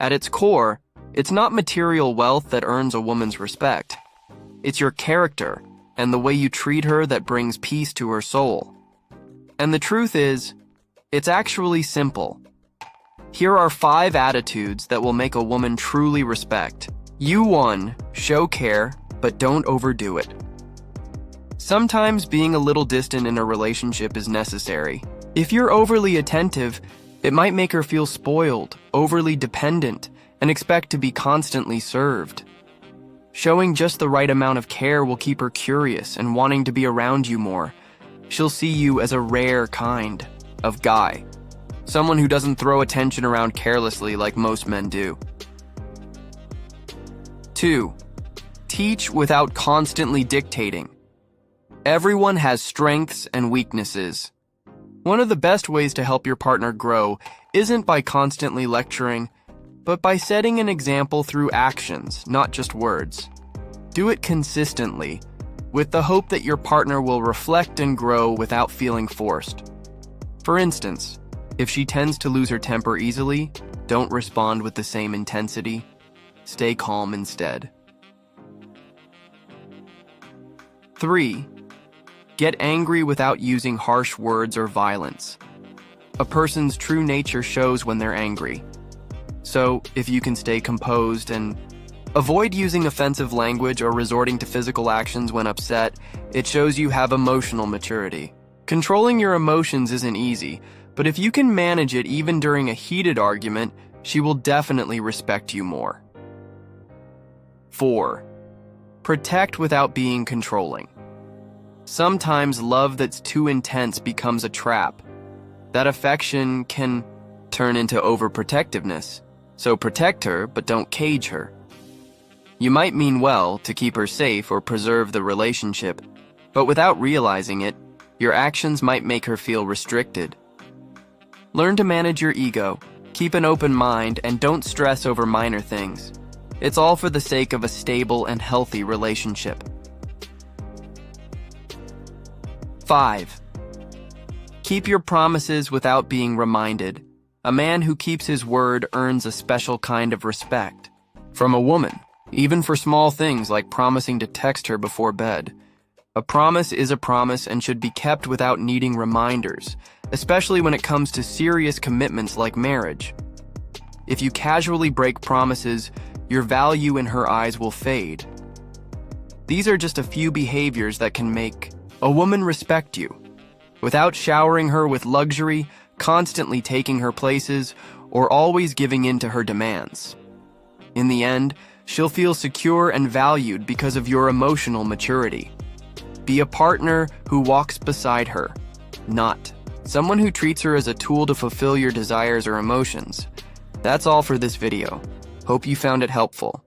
At its core, it's not material wealth that earns a woman's respect. It's your character and the way you treat her that brings peace to her soul. And the truth is, it's actually simple. Here are 5 attitudes that will make a woman truly respect. 1. Show care, but don't overdo it. Sometimes being a little distant in a relationship is necessary. If you're overly attentive, it might make her feel spoiled, overly dependent, and expect to be constantly served. Showing just the right amount of care will keep her curious and wanting to be around you more. She'll see you as a rare kind of guy, someone who doesn't throw attention around carelessly like most men do. 2. Teach without constantly dictating. Everyone has strengths and weaknesses. One of the best ways to help your partner grow isn't by constantly lecturing, but by setting an example through actions, not just words. Do it consistently, with the hope that your partner will reflect and grow without feeling forced. For instance, if she tends to lose her temper easily, don't respond with the same intensity. Stay calm instead. 3. Get angry without using harsh words or violence. A person's true nature shows when they're angry. So, if you can stay composed and avoid using offensive language or resorting to physical actions when upset, it shows you have emotional maturity. Controlling your emotions isn't easy, but if you can manage it even during a heated argument, she will definitely respect you more. 4. Protect without being controlling. Sometimes love that's too intense becomes a trap. That affection can turn into overprotectiveness, so protect her but don't cage her. You might mean well to keep her safe or preserve the relationship, but without realizing it, your actions might make her feel restricted. Learn to manage your ego, keep an open mind, and don't stress over minor things. It's all for the sake of a stable and healthy relationship. 5. Keep your promises without being reminded. A man who keeps his word earns a special kind of respect from a woman, even for small things like promising to text her before bed. A promise is a promise and should be kept without needing reminders, especially when it comes to serious commitments like marriage. If you casually break promises, your value in her eyes will fade. These are just a few behaviors that can make a woman respect you, without showering her with luxury, constantly taking her places, or always giving in to her demands. In the end, she'll feel secure and valued because of your emotional maturity. Be a partner who walks beside her, not someone who treats her as a tool to fulfill your desires or emotions. That's all for this video. Hope you found it helpful.